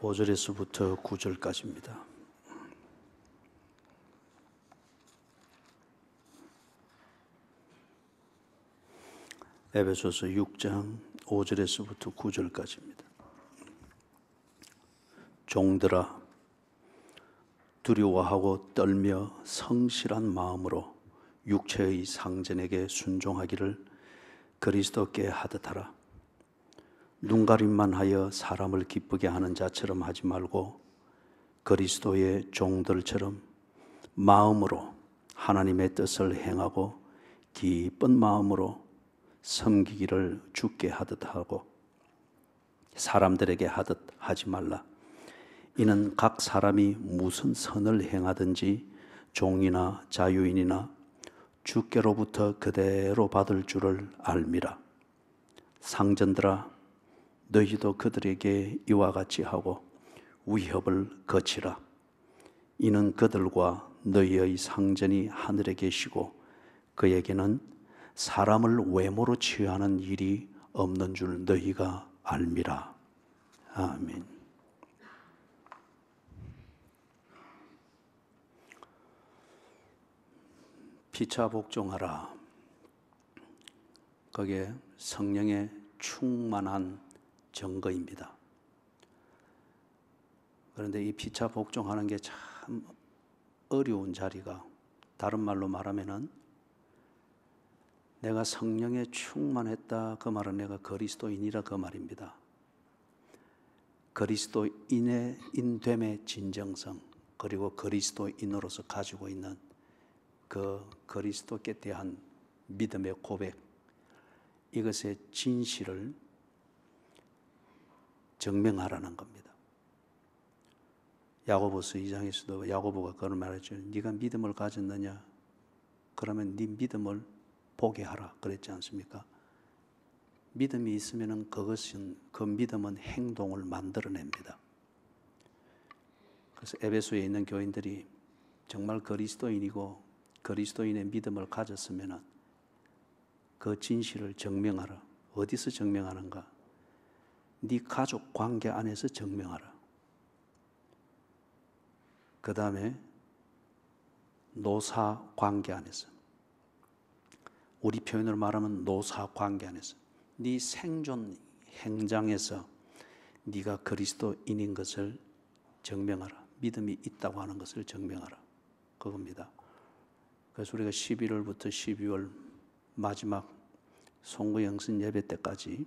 5절에서부터 9절까지입니다. 에베소서 6장 5절에서부터 9절까지입니다. 종들아, 두려워하고 떨며 성실한 마음으로 육체의 상전에게 순종하기를 그리스도께 하듯 하라. 눈가림만 하여 사람을 기쁘게 하는 자처럼 하지 말고 그리스도의 종들처럼 마음으로 하나님의 뜻을 행하고 기쁜 마음으로 섬기기를 주께 하듯 하고 사람들에게 하듯 하지 말라. 이는 각 사람이 무슨 선을 행하든지 종이나 자유인이나 주께로부터 그대로 받을 줄을 알미라. 상전들아, 너희도 그들에게 이와 같이 하고 위협을 거치라. 이는 그들과 너희의 상전이 하늘에 계시고 그에게는 사람을 외모로 취하는 일이 없는 줄 너희가 알미라. 아멘. 피차 복종하라. 거기에 성령의 충만한 증거입니다. 그런데 이 피차 복종하는 게 참 어려운 자리가, 다른 말로 말하면은 내가 성령에 충만했다, 그 말은 내가 그리스도인이라 그 말입니다. 그리스도인의 인됨의 진정성, 그리고 그리스도인으로서 가지고 있는 그 그리스도께 대한 믿음의 고백, 이것의 진실을 증명하라는 겁니다. 야고보서 2장에서도 야고보가 그런 말했죠. 네가 믿음을 가졌느냐? 그러면 네 믿음을 보게 하라 그랬지 않습니까? 믿음이 있으면 그 믿음은 행동을 만들어냅니다. 그래서 에베소에 있는 교인들이 정말 그리스도인이고 그리스도인의 믿음을 가졌으면 그 진실을 증명하라. 어디서 증명하는가? 네 가족 관계 안에서 증명하라. 그 다음에 노사 관계 안에서, 우리 표현으로 말하면 노사 관계 안에서, 네 생존 행장에서 네가 그리스도인인 것을 증명하라. 믿음이 있다고 하는 것을 증명하라. 그겁니다. 그래서 우리가 11월부터 12월 마지막 송구영신 예배 때까지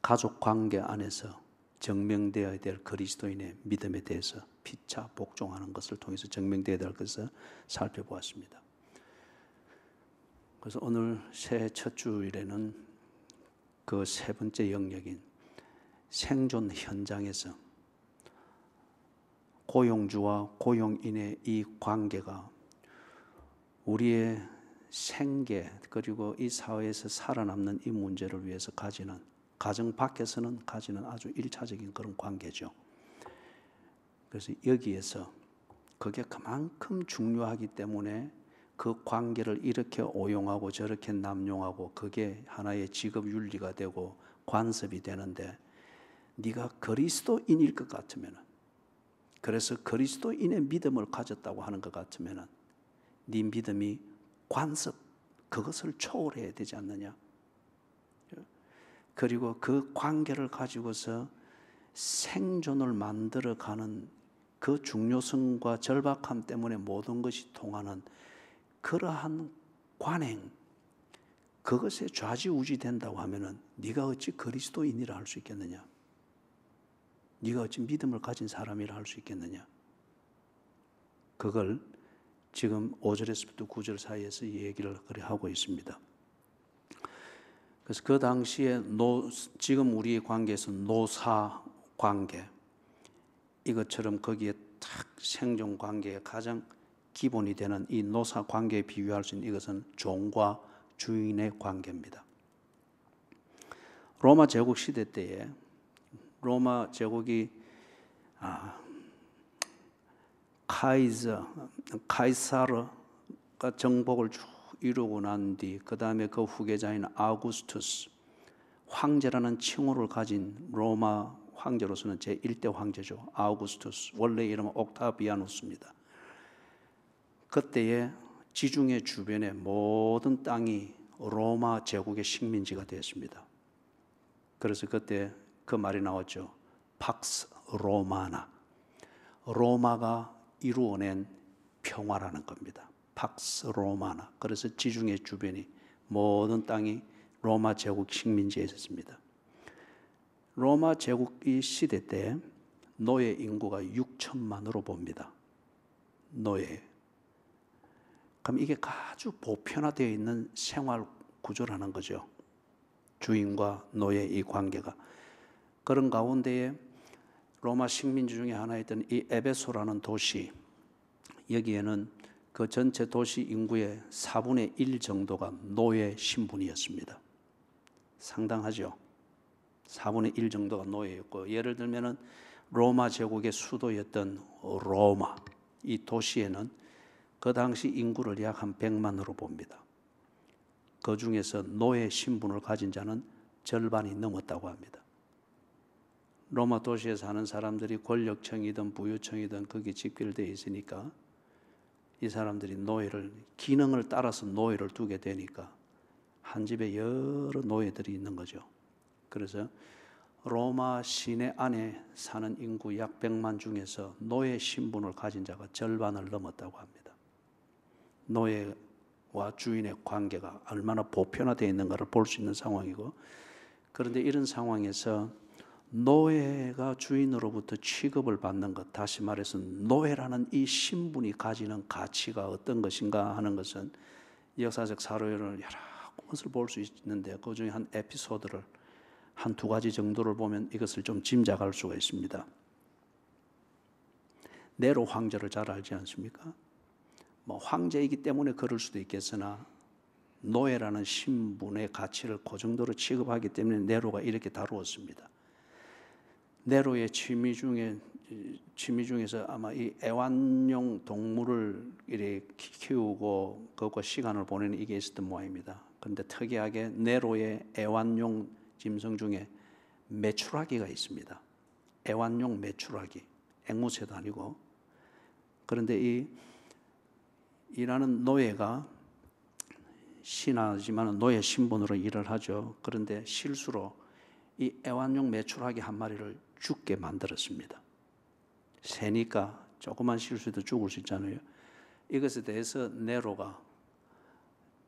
가족 관계 안에서 증명되어야 될 그리스도인의 믿음에 대해서 피차 복종하는 것을 통해서 증명되어야 될 것을 살펴보았습니다. 그래서 오늘 새해 첫 주일에는 그 세 번째 영역인 생존 현장에서 고용주와 고용인의 이 관계가 우리의 생계, 그리고 이 사회에서 살아남는 이 문제를 위해서 가지는, 가정 밖에서는 가지는 아주 일차적인 그런 관계죠. 그래서 여기에서 그게 그만큼 중요하기 때문에 그 관계를 이렇게 오용하고 저렇게 남용하고 그게 하나의 직업 윤리가 되고 관습이 되는데, 네가 그리스도인일 것 같으면, 그래서 그리스도인의 믿음을 가졌다고 하는 것 같으면 네 믿음이 관습, 그것을 초월해야 되지 않느냐. 그리고 그 관계를 가지고서 생존을 만들어가는 그 중요성과 절박함 때문에 모든 것이 통하는 그러한 관행, 그것에 좌지우지 된다고 하면은 네가 어찌 그리스도인이라 할 수 있겠느냐? 네가 어찌 믿음을 가진 사람이라 할 수 있겠느냐? 그걸 지금 5절에서부터 9절 사이에서 얘기를 그래 하고 있습니다. 그래서 그 당시에 지금 우리의 관계에서 노사 관계, 이것처럼 거기에 딱 생존 관계의 가장 기본이 되는 이 노사 관계에 비유할 수 있는 이것은 종과 주인의 관계입니다. 로마 제국 시대 때에 로마 제국이 카이사르가 정복을 쭉 이루고 난 뒤, 그 다음에 그 후계자인 아우구스투스, 황제라는 칭호를 가진 로마 황제로서는 제1대 황제죠. 아우구스투스, 원래 이름은 옥타비아누스입니다. 그때에 지중해 주변의 모든 땅이 로마 제국의 식민지가 되었습니다. 그래서 그때 그 말이 나왔죠. 팍스 로마나, 로마가 이루어낸 평화라는 겁니다. 팍스 로마나. 그래서 지중해 주변이 모든 땅이 로마 제국 식민지에 있었습니다. 로마 제국이 시대 때 노예 인구가 6천만으로 봅니다. 노예. 그럼 이게 아주 보편화되어 있는 생활 구조라는 거죠. 주인과 노예 이 관계가. 그런 가운데에 로마 식민지 중에 하나였던 이 에베소라는 도시, 여기에는 그 전체 도시 인구의 4분의 1 정도가 노예 신분이었습니다. 상당하죠. 4분의 1 정도가 노예였고, 예를 들면은 로마 제국의 수도였던 로마, 이 도시에는 그 당시 인구를 약 한 100만으로 봅니다. 그 중에서 노예 신분을 가진 자는 절반이 넘었다고 합니다. 로마 도시에 사는 사람들이 권력층이든 부유층이든 거기 집결되어 있으니까 이 사람들이 노예를, 기능을 따라서 노예를 두게 되니까 한 집에 여러 노예들이 있는 거죠. 그래서 로마 시내 안에 사는 인구 약 100만 중에서 노예 신분을 가진 자가 절반을 넘었다고 합니다. 노예와 주인의 관계가 얼마나 보편화되어 있는가를 볼 수 있는 상황이고, 그런데 이런 상황에서 노예가 주인으로부터 취급을 받는 것, 다시 말해서 노예라는 이 신분이 가지는 가치가 어떤 것인가 하는 것은 역사적 사료를 여러 것을 볼 수 있는데, 그 중에 한 에피소드를 한 두 가지 정도를 보면 이것을 좀 짐작할 수가 있습니다. 네로 황제를 잘 알지 않습니까? 뭐 황제이기 때문에 그럴 수도 있겠으나 노예라는 신분의 가치를 그 정도로 취급하기 때문에 네로가 이렇게 다루었습니다. 네로의 취미 중에서 아마 이 애완용 동물을 이렇게 키우고 그것과 시간을 보내는 이게 있었던 모양입니다. 그런데 특이하게 네로의 애완용 짐승 중에 메추라기가 있습니다. 애완용 메추라기, 앵무새도 아니고. 그런데 일하는 노예가 신하지만 노예 신분으로 일을 하죠. 그런데 실수로 이 애완용 메추라기 한 마리를 죽게 만들었습니다. 새니까 조그만 실수도 죽을 수 있잖아요. 이것에 대해서 네로가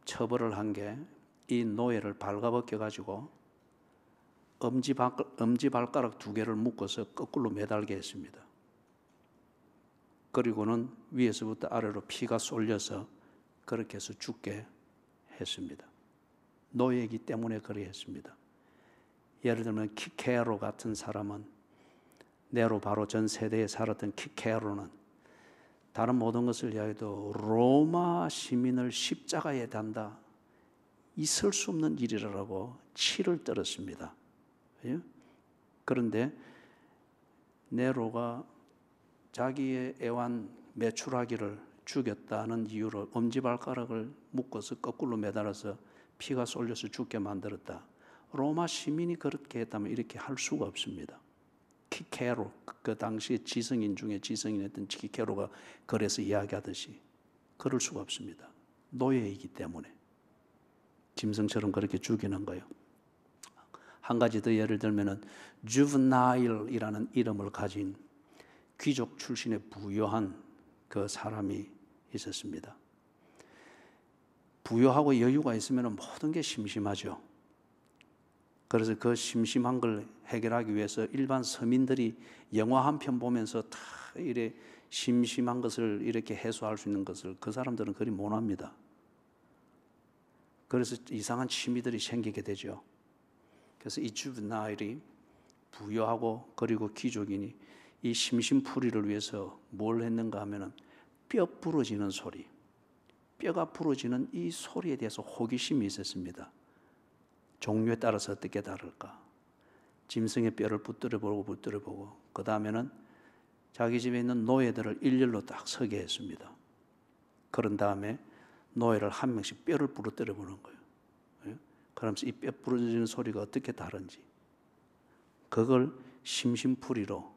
처벌을 한 게 이 노예를 발가벗겨 가지고 엄지발가락 2개를 묶어서 거꾸로 매달게 했습니다. 그리고는 위에서부터 아래로 피가 쏠려서 그렇게 해서 죽게 했습니다. 노예이기 때문에 그렇게 했습니다. 예를 들면 키케로 같은 사람은, 네로 바로 전 세대에 살았던 키케로는 다른 모든 것을 이야기해도 로마 시민을 십자가에 단다, 있을 수 없는 일이라고 치를 떨었습니다. 그런데 네로가 자기의 애완 메추라기를 죽였다는 이유로 엄지발가락을 묶어서 거꾸로 매달아서 피가 쏠려서 죽게 만들었다. 로마 시민이 그렇게 했다면 이렇게 할 수가 없습니다. 키케로, 그 당시에 지성인 중에 지성인이었던 키케로가 그래서 이야기하듯이 그럴 수가 없습니다. 노예이기 때문에 짐승처럼 그렇게 죽이는 거예요. 한 가지 더 예를 들면은 주브나일이라는 이름을 가진 귀족 출신의 부유한 그 사람이 있었습니다. 부유하고 여유가 있으면 모든 게 심심하죠. 그래서 그 심심한 걸 해결하기 위해서 일반 서민들이 영화 한 편 보면서 다 이래 심심한 것을 이렇게 해소할 수 있는 것을 그 사람들은 그리 못합니다. 그래서 이상한 취미들이 생기게 되죠. 그래서 이 주브나일이 부유하고 그리고 귀족이니 이 심심풀이를 위해서 뭘 했는가 하면은 뼈 부러지는 소리, 뼈가 부러지는 이 소리에 대해서 호기심이 있었습니다. 종류에 따라서 어떻게 다를까? 짐승의 뼈를 붙들어보고 그 다음에는 자기 집에 있는 노예들을 일렬로 딱 서게 했습니다. 그런 다음에 노예를 한 명씩 뼈를 부러뜨려 보는 거예요. 그러면서 이 뼈 부러지는 소리가 어떻게 다른지 그걸 심심풀이로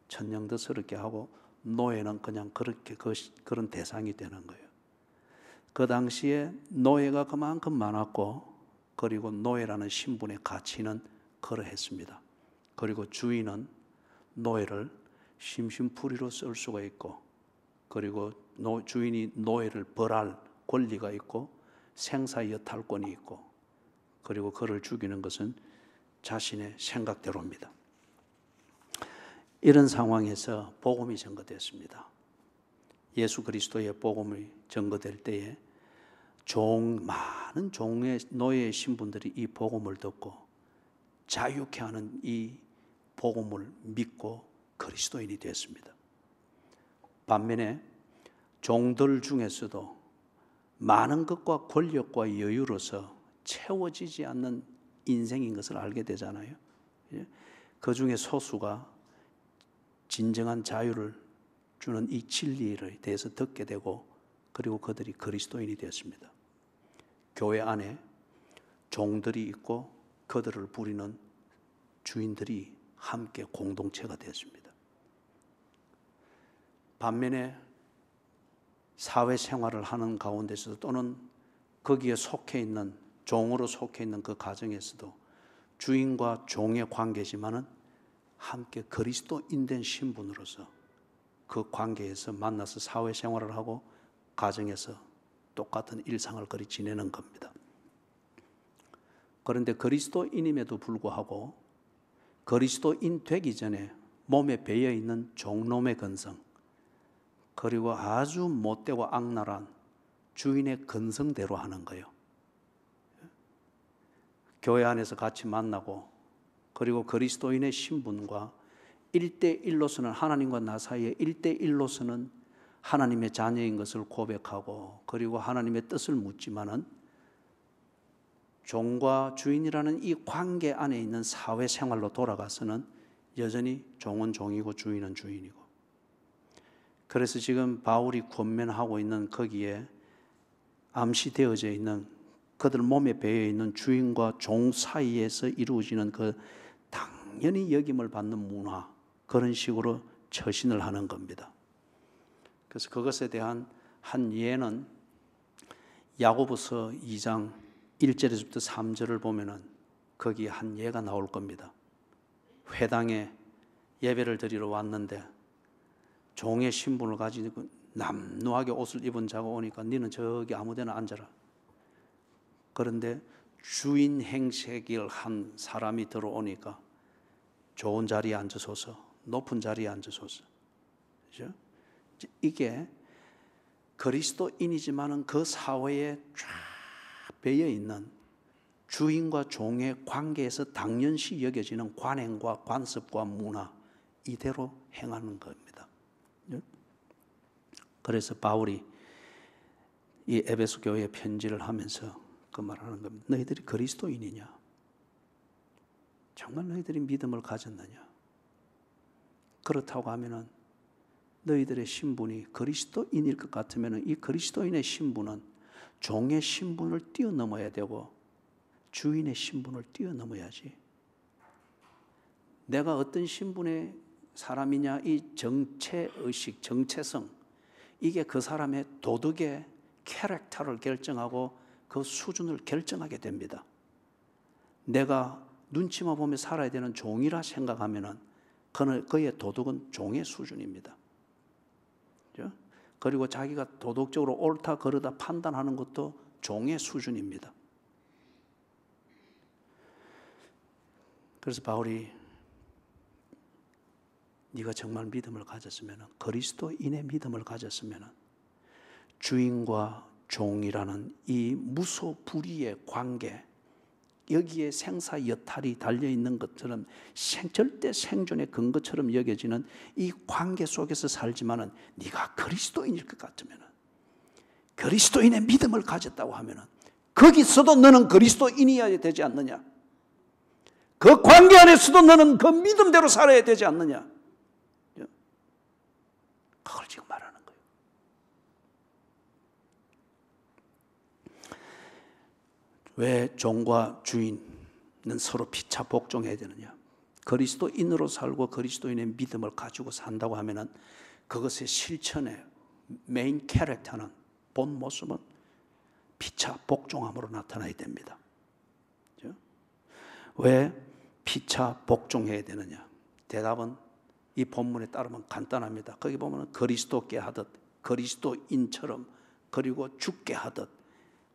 천연덕스럽게 하고 노예는 그냥 그렇게 그런 대상이 되는 거예요. 그 당시에 노예가 그만큼 많았고, 그리고 노예라는 신분의 가치는 그러했습니다. 그리고 주인은 노예를 심심풀이로 쓸 수가 있고, 그리고 주인이 노예를 벌할 권리가 있고 생사여탈권이 있고, 그리고 그를 죽이는 것은 자신의 생각대로입니다. 이런 상황에서 복음이 전거됐습니다. 예수 그리스도의 복음이 전거될 때에 많은 종의 노예의 신분들이 이 복음을 듣고 자유케 하는 이 복음을 믿고 그리스도인이 되었습니다. 반면에 종들 중에서도 많은 것과 권력과 여유로서 채워지지 않는 인생인 것을 알게 되잖아요. 그 중에 소수가 진정한 자유를 주는 이 진리에 대해서 듣게 되고, 그리고 그들이 그리스도인이 되었습니다. 교회 안에 종들이 있고 그들을 부리는 주인들이 함께 공동체가 되었습니다. 반면에 사회생활을 하는 가운데서도, 또는 거기에 속해 있는, 종으로 속해 있는 그 가정에서도 주인과 종의 관계지만은 함께 그리스도인된 신분으로서 그 관계에서 만나서 사회생활을 하고 가정에서 똑같은 일상을 그리 지내는 겁니다. 그런데 그리스도인임에도 불구하고 그리스도인 되기 전에 몸에 배어있는 종놈의 근성, 그리고 아주 못되고 악랄한 주인의 근성대로 하는 거예요. 교회 안에서 같이 만나고, 그리고 그리스도인의 신분과 1대1로서는 하나님과 나 사이에 1대1로서는 하나님의 자녀인 것을 고백하고, 그리고 하나님의 뜻을 묻지만은 종과 주인이라는 이 관계 안에 있는 사회생활로 돌아가서는 여전히 종은 종이고 주인은 주인이고, 그래서 지금 바울이 권면하고 있는 거기에 암시되어져 있는 그들 몸에 배어 있는 주인과 종 사이에서 이루어지는 그 당연히 여김을 받는 문화, 그런 식으로 처신을 하는 겁니다. 그래서 그것에 대한 한 예는 야고보서 2장 1절에서부터 3절을 보면은 거기에 한 예가 나올 겁니다. 회당에 예배를 드리러 왔는데 종의 신분을 가지고 남루하게 옷을 입은 자가 오니까 너는 저기 아무 데나 앉아라. 그런데 주인 행세를 한 사람이 들어오니까 좋은 자리에 앉으소서, 높은 자리에 앉으소서. 그렇죠? 이게 그리스도인이지만은 그 사회에 쫙 배어 있는 주인과 종의 관계에서 당연시 여겨지는 관행과 관습과 문화, 이대로 행하는 겁니다. 그래서 바울이 이 에베소 교회에 편지를 하면서 그 말하는 겁니다. 너희들이 그리스도인이냐? 정말 너희들이 믿음을 가졌느냐? 그렇다고 하면은 너희들의 신분이 그리스도인일 것 같으면은 이 그리스도인의 신분은 종의 신분을 뛰어넘어야 되고 주인의 신분을 뛰어넘어야지. 내가 어떤 신분의 사람이냐, 이 정체의식, 정체성, 이게 그 사람의 도덕의 캐릭터를 결정하고 그 수준을 결정하게 됩니다. 내가 눈치만 보며 살아야 되는 종이라 생각하면은 그의 도덕은 종의 수준입니다. 그렇죠? 그리고 자기가 도덕적으로 옳다 그르다 판단하는 것도 종의 수준입니다. 그래서 바울이 네가 정말 믿음을 가졌으면, 그리스도인의 믿음을 가졌으면 주인과 종이라는 이 무소불위의 관계, 여기에 생사여탈이 달려있는 것처럼 절대 생존의 근거처럼 여겨지는 이 관계 속에서 살지만은 네가 그리스도인일 것 같으면, 그리스도인의 믿음을 가졌다고 하면은 거기서도 너는 그리스도인이어야 되지 않느냐? 그 관계 안에서도 너는 그 믿음대로 살아야 되지 않느냐? 그걸 지금 말하는 거예요. 왜 종과 주인은 서로 피차 복종해야 되느냐? 그리스도인으로 살고 그리스도인의 믿음을 가지고 산다고 하면은 그것의 실천의 메인 캐릭터는, 본 모습은 피차 복종함으로 나타나야 됩니다. 왜 피차 복종해야 되느냐? 대답은 이 본문에 따르면 간단합니다. 거기 보면 그리스도께 하듯, 그리스도인처럼, 그리고 죽게 하듯,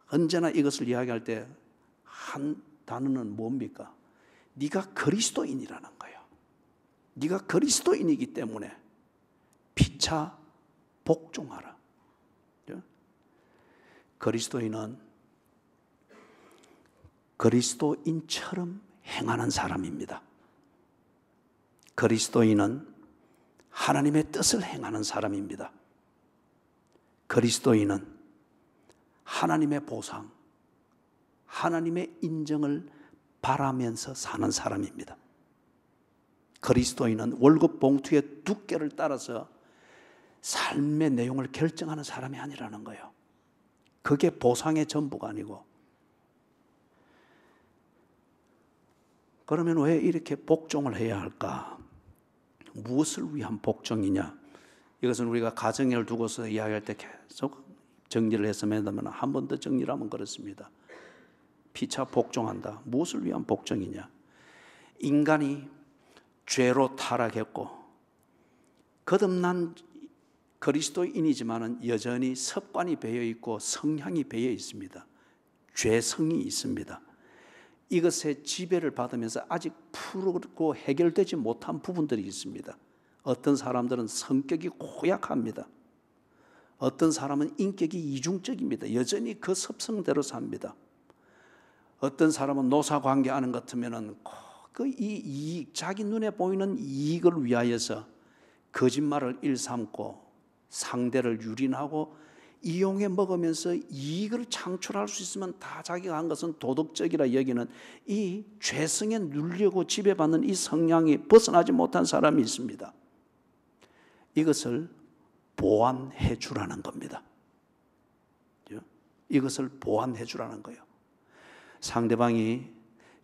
언제나 이것을 이야기할 때 한 단어는 뭡니까? 네가 그리스도인이라는 거예요. 네가 그리스도인이기 때문에 피차 복종하라. 그리스도인은 그리스도인처럼 행하는 사람입니다. 그리스도인은 하나님의 뜻을 행하는 사람입니다. 그리스도인은 하나님의 보상, 하나님의 인정을 바라면서 사는 사람입니다. 그리스도인은 월급 봉투의 두께를 따라서 삶의 내용을 결정하는 사람이 아니라는 거예요. 그게 보상의 전부가 아니고. 그러면 왜 이렇게 복종을 해야 할까? 무엇을 위한 복종이냐? 이것은 우리가 가정을 두고서 이야기할 때 계속 정리를 했으면 한 번 더 정리를 하면 그렇습니다. 피차 복종한다. 무엇을 위한 복종이냐? 인간이 죄로 타락했고 거듭난 그리스도인이지만은 여전히 습관이 배어 있고 성향이 배어 있습니다. 죄성이 있습니다. 이것에 지배를 받으면서 아직 풀고 해결되지 못한 부분들이 있습니다. 어떤 사람들은 성격이 고약합니다. 어떤 사람은 인격이 이중적입니다. 여전히 그 습성대로 삽니다. 어떤 사람은 노사관계 하는 것 같으면은 자기 눈에 보이는 이익을 위하여서 거짓말을 일삼고 상대를 유린하고 이용해 먹으면서 이익을 창출할 수 있으면 다 자기가 한 것은 도덕적이라 여기는 이 죄성에 눌리고 지배받는 이 성향이 벗어나지 못한 사람이 있습니다. 이것을 보완해 주라는 겁니다. 이것을 보완해 주라는 거예요. 상대방이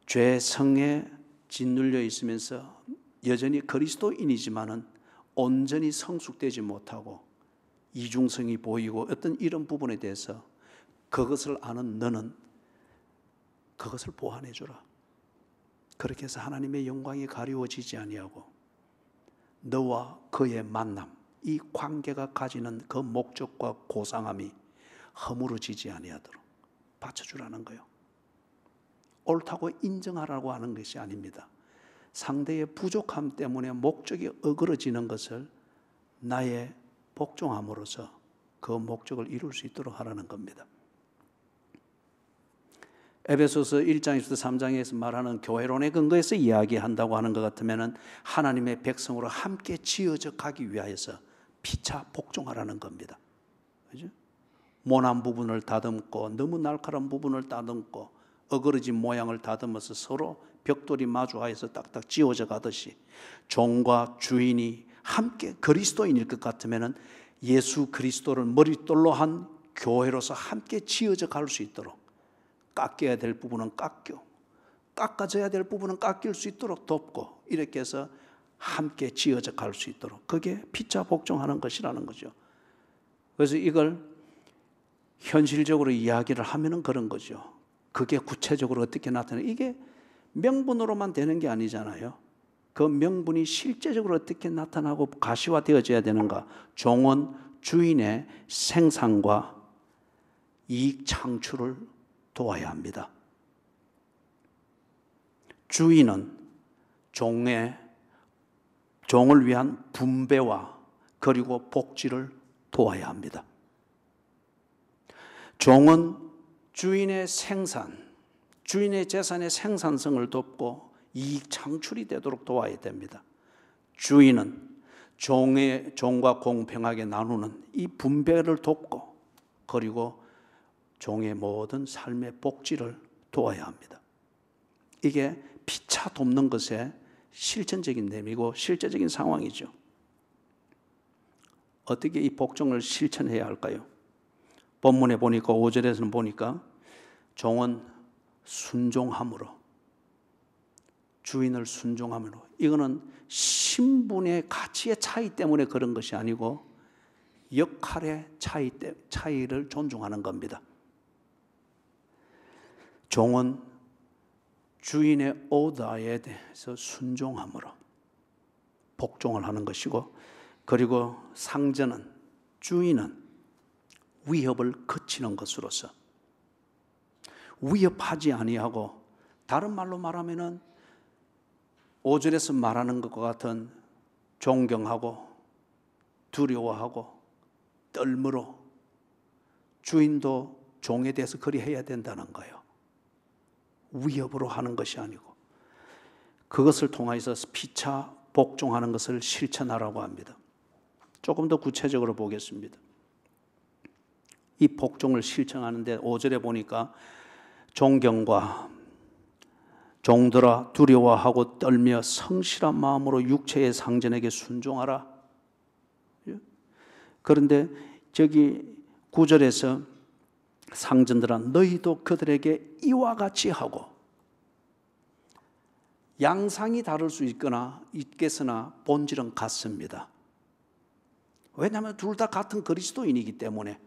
죄성에 짓눌려 있으면서 여전히 그리스도인이지만은 온전히 성숙되지 못하고 이중성이 보이고 어떤 이런 부분에 대해서 그것을 아는 너는 그것을 보완해 주라. 그렇게 해서 하나님의 영광이 가리워지지 아니하고 너와 그의 만남, 이 관계가 가지는 그 목적과 고상함이 허물어지지 아니하도록 받쳐주라는 거예요. 옳다고 인정하라고 하는 것이 아닙니다. 상대의 부족함 때문에 목적이 어그러지는 것을 나의 복종함으로써 그 목적을 이룰 수 있도록 하라는 겁니다. 에베소서 1장에서 3장에서 말하는 교회론에 근거해서 이야기한다고 하는 것 같으면 하나님의 백성으로 함께 지어져 가기 위하여서 피차 복종하라는 겁니다. 그죠? 모난 부분을 다듬고 너무 날카로운 부분을 다듬고 어그러진 모양을 다듬어서 서로 벽돌이 마주하여서 딱딱 지어져 가듯이 종과 주인이 함께 그리스도인일 것 같으면 예수 그리스도를 머릿돌로 한 교회로서 함께 지어져 갈 수 있도록 깎여야 될 부분은 깎아져야 될 부분은 깎일 수 있도록 돕고 이렇게 해서 함께 지어져 갈 수 있도록 그게 피차 복종하는 것이라는 거죠. 그래서 이걸 현실적으로 이야기를 하면은 그런 거죠. 그게 구체적으로 어떻게 나타나요? 이게 명분으로만 되는 게 아니잖아요. 그 명분이 실제적으로 어떻게 나타나고 가시화되어져야 되는가? 종은 주인의 생산과 이익 창출을 도와야 합니다. 주인은 종을 위한 분배와 그리고 복지를 도와야 합니다. 종은 주인의 주인의 재산의 생산성을 돕고 이익 창출이 되도록 도와야 됩니다. 주인은 종과 공평하게 나누는 이 분배를 돕고 그리고 종의 모든 삶의 복지를 도와야 합니다. 이게 피차 돕는 것의 실천적인 내용이고 실제적인 상황이죠. 어떻게 이 복종을 실천해야 할까요? 본문에 보니까 5절에서는 보니까 종은 순종함으로 주인을 순종함으로. 이거는 신분의 가치의 차이 때문에 그런 것이 아니고 역할의 차이를 존중하는 겁니다. 종은 주인의 오더에 대해서 순종함으로 복종을 하는 것이고, 그리고 상전은, 주인은 위협을 그치는 것으로서 위협하지 아니하고, 다른 말로 말하면은 5절에서 말하는 것과 같은 존경하고 두려워하고 떨므로 주인도 종에 대해서 그리 해야 된다는 거예요. 위협으로 하는 것이 아니고 그것을 통해서 피차 복종하는 것을 실천하라고 합니다. 조금 더 구체적으로 보겠습니다. 이 복종을 실천하는데 5절에 보니까 존경과 종들아 두려워하고 떨며 성실한 마음으로 육체의 상전에게 순종하라. 그런데 저기 9절에서 상전들아 너희도 그들에게 이와 같이 하고, 양상이 다를 수 있겠으나 본질은 같습니다. 왜냐하면 둘 다 같은 그리스도인이기 때문에.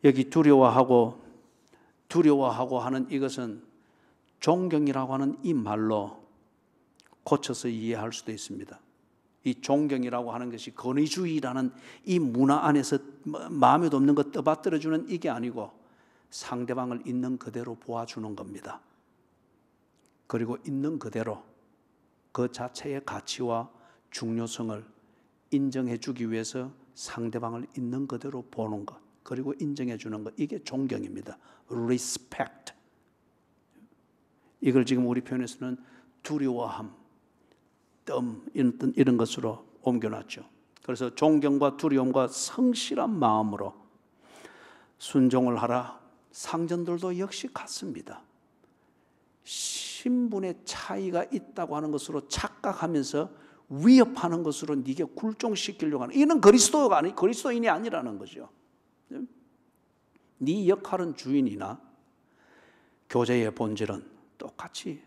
여기 두려워하고 하는 이것은 존경이라고 하는 이 말로 고쳐서 이해할 수도 있습니다. 이 존경이라고 하는 것이 권위주의라는 이 문화 안에서 마음에도 없는 것 떠받들어주는 이게 아니고 상대방을 있는 그대로 보아주는 겁니다. 그리고 있는 그대로 그 자체의 가치와 중요성을 인정해 주기 위해서 상대방을 있는 그대로 보는 것, 그리고 인정해 주는 것, 이게 존경입니다. Respect. 이걸 지금 우리 표현에서는 두려워함, 이런 것으로 옮겨놨죠. 그래서 존경과 두려움과 성실한 마음으로 순종을 하라. 상전들도 역시 같습니다. 신분의 차이가 있다고 하는 것으로 착각하면서 위협하는 것으로 네게 굴종시키려고 하는, 이는 그리스도인이 아니라는 거죠. 네 역할은 주인이나 교제의 본질은 똑같이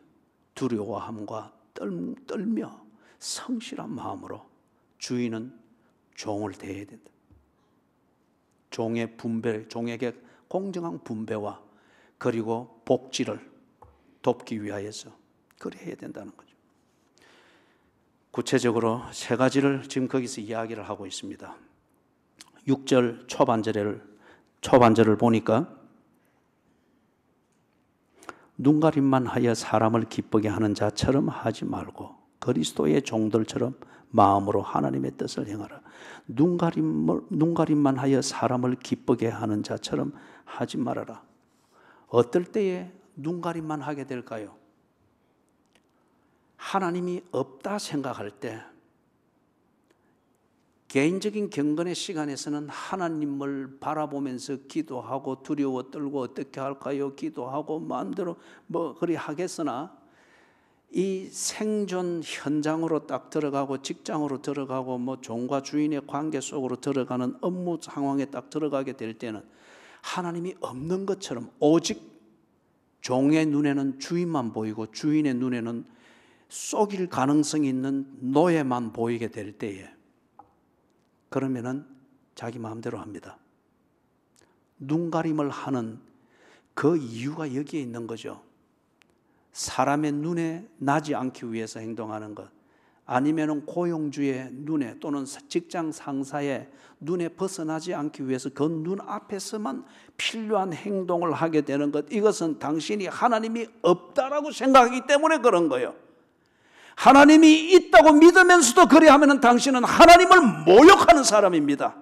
두려워함과 떨며 성실한 마음으로 주인은 종을 대해야 된다. 종에게 공정한 분배와 그리고 복지를 돕기 위하여서 그래 해야 된다는 거죠. 구체적으로 세 가지를 지금 거기서 이야기를 하고 있습니다. 6절 초반절을 보니까 눈가림만 하여 사람을 기쁘게 하는 자처럼 하지 말고 그리스도의 종들처럼 마음으로 하나님의 뜻을 행하라. 눈가림만 하여 사람을 기쁘게 하는 자처럼 하지 말아라. 어떨 때에 눈가림만 하게 될까요? 하나님이 없다 생각할 때, 개인적인 경건의 시간에서는 하나님을 바라보면서 기도하고 두려워 떨고 어떻게 할까요? 기도하고 마음대로 그리 하겠으나 이 생존 현장으로 딱 들어가고 직장으로 들어가고 종과 주인의 관계 속으로 들어가는 업무 상황에 딱 들어가게 될 때는 하나님이 없는 것처럼 오직 종의 눈에는 주인만 보이고 주인의 눈에는 속일 가능성이 있는 노예만 보이게 될 때에, 그러면은 자기 마음대로 합니다. 눈가림을 하는 그 이유가 여기에 있는 거죠. 사람의 눈에 나지 않기 위해서 행동하는 것, 아니면은 고용주의 눈에 또는 직장 상사의 눈에 벗어나지 않기 위해서 그 눈 앞에서만 필요한 행동을 하게 되는 것, 이것은 당신이 하나님이 없다라고 생각하기 때문에 그런 거예요. 하나님이 있다고 믿으면서도 그래 하면은 당신은 하나님을 모욕하는 사람입니다.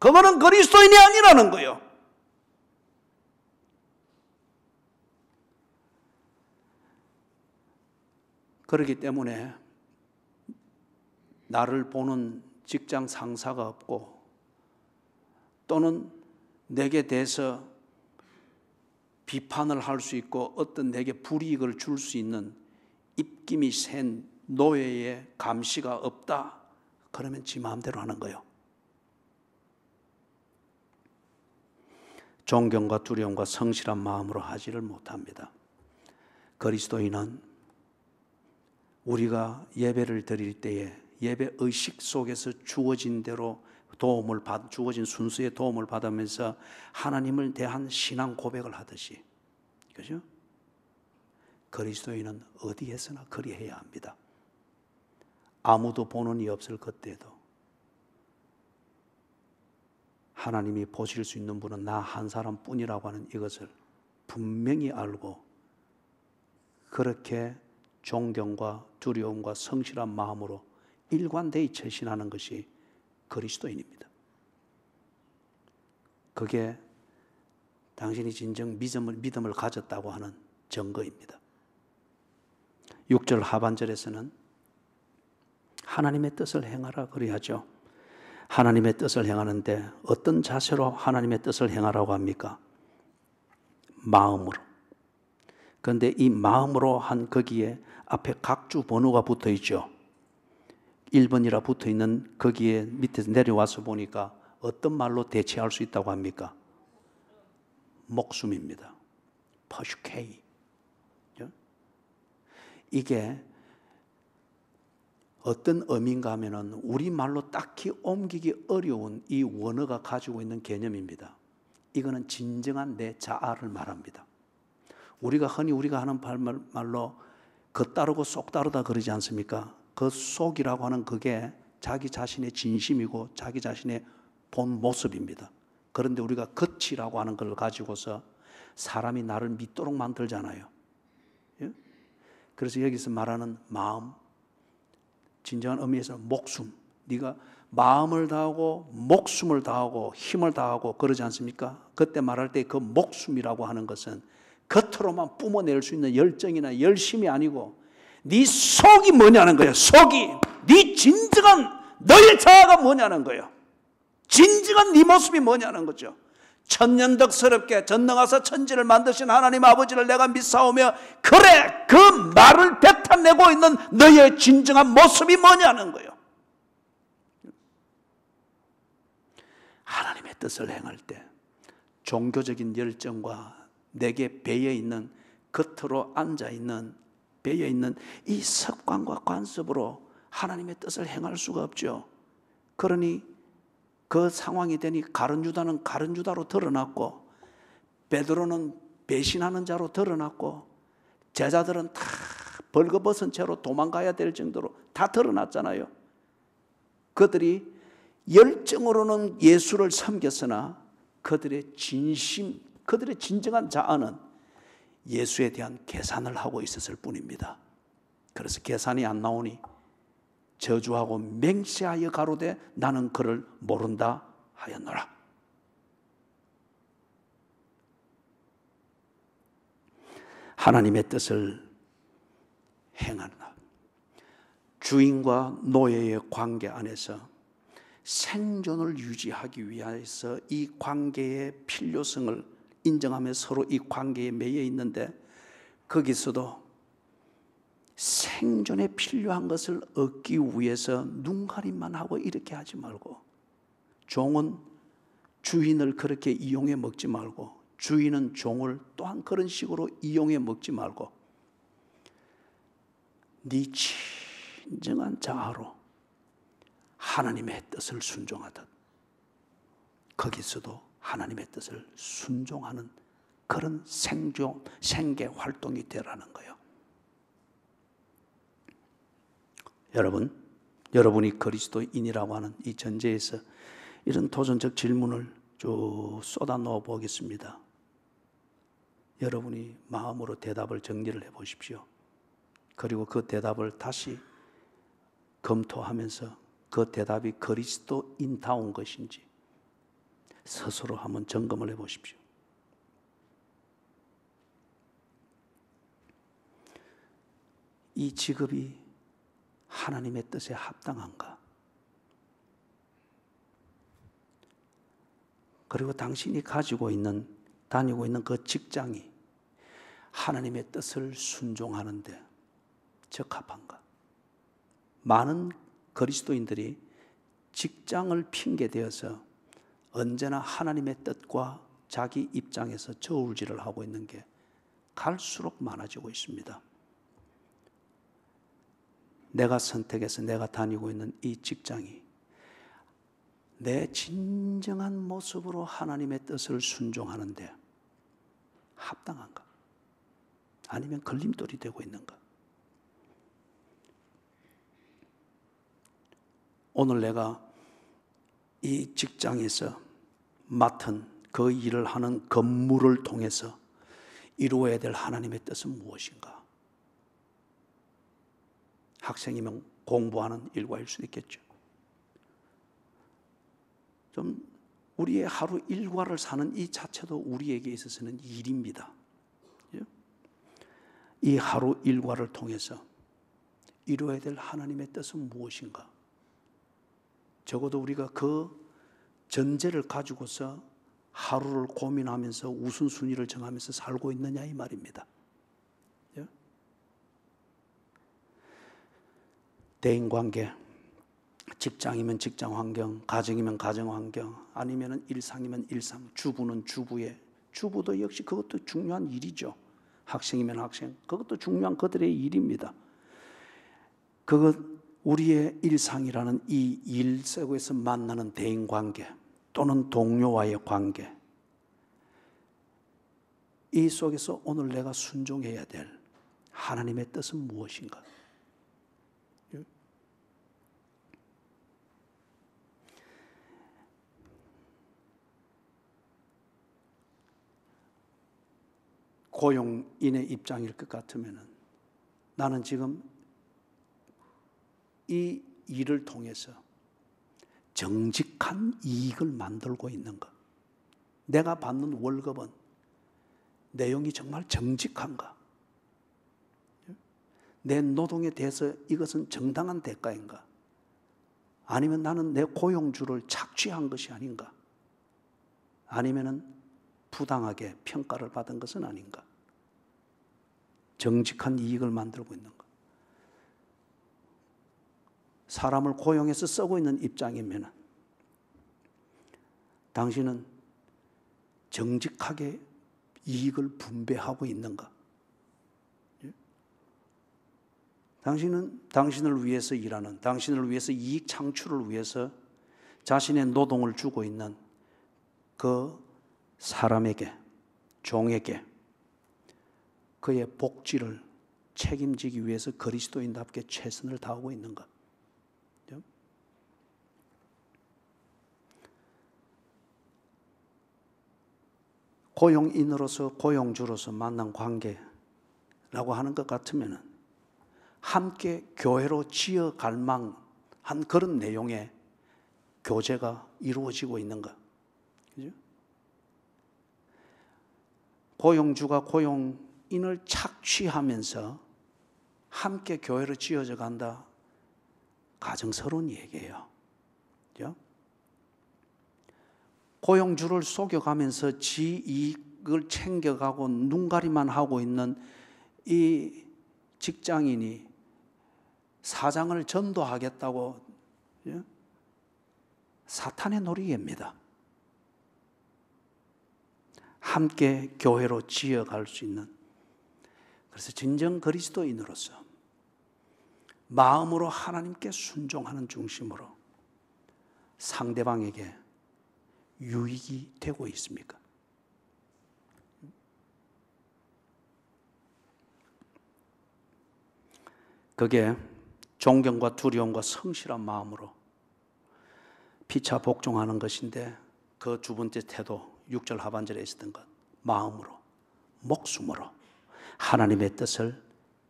그거는 그리스도인이 아니라는 거예요. 그렇기 때문에 나를 보는 직장 상사가 없고, 또는 내게 대해서 비판을 할 수 있고 어떤 내게 불이익을 줄 수 있는 입김이 센 노예의 감시가 없다, 그러면 지 마음대로 하는 거예요. 존경과 두려움과 성실한 마음으로 하지를 못합니다. 그리스도인은 우리가 예배를 드릴 때에 예배 의식 속에서 주어진 대로 주어진 순서에 도움을 받으면서 하나님을 대한 신앙 고백을 하듯이, 그죠? 그리스도인은 어디에서나 그리해야 합니다. 아무도 보는 이 없을 그때도 하나님이 보실 수 있는 분은 나 한 사람뿐이라고 하는 이것을 분명히 알고 그렇게 존경과 두려움과 성실한 마음으로 일관되이 처신하는 것이 그리스도인입니다. 그게 당신이 진정 믿음을 가졌다고 하는 증거입니다. 6절 하반절에서는 하나님의 뜻을 행하라 그래야죠. 하나님의 뜻을 행하는데 어떤 자세로 하나님의 뜻을 행하라고 합니까? 마음으로. 그런데 이 마음으로 한 거기에 앞에 각주 번호가 붙어 있죠. 1번이라 붙어 있는 거기에 밑에서 내려와서 보니까 어떤 말로 대체할 수 있다고 합니까? 목숨입니다. 퍼슈케이. 이게 어떤 의미인가 하면은 우리말로 딱히 옮기기 어려운 이 원어가 가지고 있는 개념입니다. 이거는 진정한 내 자아를 말합니다. 우리가 흔히 하는 말로 겉다르고 속다르다 그러지 않습니까? 그 속이라고 하는 그게 자기 자신의 진심이고 자기 자신의 본 모습입니다. 그런데 우리가 겉이라고 하는 걸 가지고서 사람이 나를 믿도록 만들잖아요. 예? 그래서 여기서 말하는 마음, 진정한 의미에서 목숨, 네가 마음을 다하고 목숨을 다하고 힘을 다하고 그러지 않습니까? 그때 말할 때 그 목숨이라고 하는 것은 겉으로만 뿜어낼 수 있는 열정이나 열심이 아니고 네 속이 뭐냐는 거예요. 속이 네 진정한 너의 자아가 뭐냐는 거예요. 진정한 네 모습이 뭐냐는 거죠. 천년덕스럽게 전능하사 천지를 만드신 하나님 아버지를 내가 믿사오며 그래 그 말을 뱉어내고 있는 너의 진정한 모습이 뭐냐는 거예요. 하나님의 뜻을 행할 때 종교적인 열정과 내게 배어있는 겉으로 앉아있는 배어있는 이 습관과 관습으로 하나님의 뜻을 행할 수가 없죠. 그러니 그 상황이 되니 가룟 유다는 가룟 유다로 드러났고 베드로는 배신하는 자로 드러났고 제자들은 다 벌거벗은 채로 도망가야 될 정도로 다 드러났잖아요. 그들이 열정으로는 예수를 섬겼으나 그들의 진심, 그들의 진정한 자아는 예수에 대한 계산을 하고 있었을 뿐입니다. 그래서 계산이 안 나오니 저주하고 맹세하여 가로되 나는 그를 모른다 하였노라. 하나님의 뜻을 행한다. 주인과 노예의 관계 안에서 생존을 유지하기 위해서 이 관계의 필요성을 인정하며 서로 이 관계에 매여 있는데 거기서도 생존에 필요한 것을 얻기 위해서 눈가림만 하고 이렇게 하지 말고 종은 주인을 그렇게 이용해 먹지 말고 주인은 종을 또한 그런 식으로 이용해 먹지 말고 네 진정한 자아로 하나님의 뜻을 순종하듯 거기서도 하나님의 뜻을 순종하는 그런 생계 활동이 되라는 거예요. 여러분이 그리스도인이라고 하는 이 전제에서 이런 도전적 질문을 쭉 쏟아놓아 보겠습니다. 여러분이 마음으로 대답을 정리를 해 보십시오. 그리고 그 대답을 다시 검토하면서 그 대답이 그리스도인다운 것인지 스스로 한번 점검을 해 보십시오. 이 직업이 하나님의 뜻에 합당한가? 그리고 당신이 다니고 있는 그 직장이 하나님의 뜻을 순종하는데 적합한가? 많은 그리스도인들이 직장을 핑계대어서 언제나 하나님의 뜻과 자기 입장에서 저울질을 하고 있는 게 갈수록 많아지고 있습니다. 내가 선택해서 내가 다니고 있는 이 직장이 내 진정한 모습으로 하나님의 뜻을 순종하는데 합당한가? 아니면 걸림돌이 되고 있는가? 오늘 내가 이 직장에서 맡은 그 일을 하는 건물을 통해서 이루어야 될 하나님의 뜻은 무엇인가? 학생이면 공부하는 일과일 수도 있겠죠. 좀 우리의 하루 일과를 사는 이 자체도 우리에게 있어서는 일입니다. 이 하루 일과를 통해서 이루어야 될 하나님의 뜻은 무엇인가? 적어도 우리가 그 전제를 가지고서 하루를 고민하면서 우선순위를 정하면서 살고 있느냐 이 말입니다. 대인관계, 직장이면 직장환경, 가정이면 가정환경, 아니면 일상이면 일상, 주부는 주부도 역시 그것도 중요한 일이죠. 학생이면 학생, 그것도 중요한 그들의 일입니다. 그것 우리의 일상이라는 이 일 속에서 만나는 대인관계 또는 동료와의 관계, 이 속에서 오늘 내가 순종해야 될 하나님의 뜻은 무엇인가? 고용인의 입장일 것 같으면 나는 지금 이 일을 통해서 정직한 이익을 만들고 있는가? 내가 받는 월급은 내용이 정말 정직한가? 내 노동에 대해서 이것은 정당한 대가인가? 아니면 나는 내 고용주를 착취한 것이 아닌가? 아니면 부당하게 평가를 받은 것은 아닌가? 정직한 이익을 만들고 있는가? 사람을 고용해서 쓰고 있는 입장이면 당신은 정직하게 이익을 분배하고 있는가? 당신은 당신을 위해서 일하는, 당신을 위해서 이익 창출을 위해서 자신의 노동을 주고 있는 그 사람에게, 종에게 그의 복지를 책임지기 위해서 그리스도인답게 최선을 다하고 있는가? 고용인으로서 고용주로서 만난 관계라고 하는 것 같으면 함께 교회로 지어갈 만한 그런 내용의 교제가 이루어지고 있는가? 그죠? 고용주가 고용인을 착취하면서 함께 교회로 지어져 간다. 가정스러운 얘기예요. 그죠? 고용주를 속여가면서 지 이익을 챙겨가고 눈가리만 하고 있는 이 직장인이 사장을 전도하겠다고, 사탄의 놀이입니다. 함께 교회로 지어갈 수 있는, 그래서 진정 그리스도인으로서 마음으로 하나님께 순종하는 중심으로 상대방에게 유익이 되고 있습니까? 그게 존경과 두려움과 성실한 마음으로 피차 복종하는 것인데, 그 두 번째 태도 6절 하반절에 있었던 것, 마음으로 목숨으로 하나님의 뜻을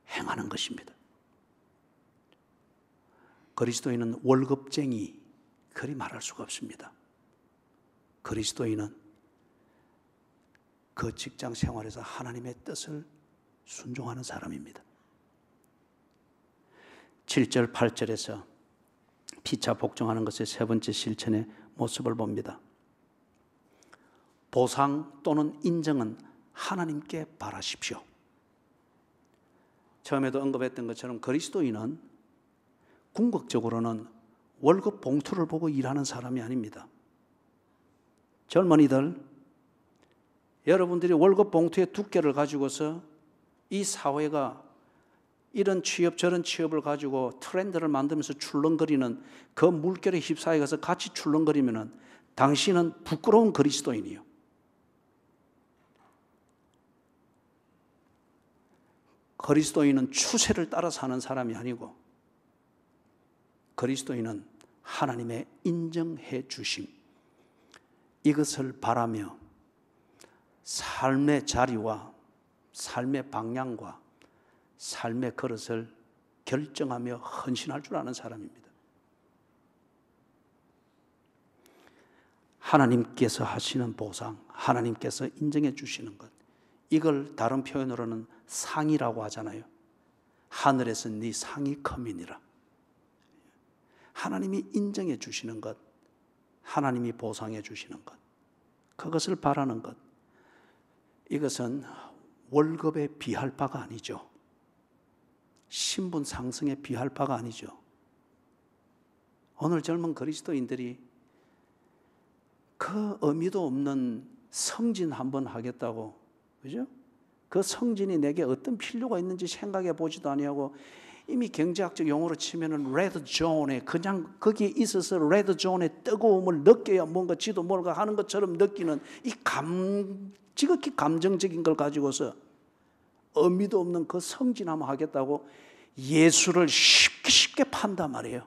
행하는 것입니다. 그리스도인은 월급쟁이 그리 말할 수가 없습니다. 그리스도인은 그 직장 생활에서 하나님의 뜻을 순종하는 사람입니다. 7절, 8절에서 피차 복종하는 것의 세 번째 실천의 모습을 봅니다. 보상 또는 인정은 하나님께 바라십시오. 처음에도 언급했던 것처럼 그리스도인은 궁극적으로는 월급 봉투를 보고 일하는 사람이 아닙니다. 젊은이들, 여러분들이 월급 봉투의 두께를 가지고서 이 사회가 이런 취업 저런 취업을 가지고 트렌드를 만들면서 출렁거리는 그 물결에 휩싸여 가서 같이 출렁거리면은 당신은 부끄러운 그리스도인이요. 그리스도인은 추세를 따라 사는 사람이 아니고 그리스도인은 하나님의 인정해 주심, 이것을 바라며 삶의 자리와 삶의 방향과 삶의 그릇을 결정하며 헌신할 줄 아는 사람입니다. 하나님께서 하시는 보상, 하나님께서 인정해 주시는 것, 이걸 다른 표현으로는 상이라고 하잖아요. 하늘에서 네 상이 컴이니라. 하나님이 인정해 주시는 것, 하나님이 보상해 주시는 것, 그것을 바라는 것, 이것은 월급에 비할 바가 아니죠. 신분 상승에 비할 바가 아니죠. 오늘 젊은 그리스도인들이 그 의미도 없는 성진 한번 하겠다고, 그죠? 그 성진이 내게 어떤 필요가 있는지 생각해 보지도 아니하고 이미 경제학적 용어로 치면은 레드 존에 그냥 거기에 있어서 레드 존의 뜨거움을 느껴야 뭔가 지도 뭔가 하는 것처럼 느끼는 이 지극히 감정적인 걸 가지고서 의미도 없는 그 성진 한번 하겠다고 예수를 쉽게 판단 말이에요.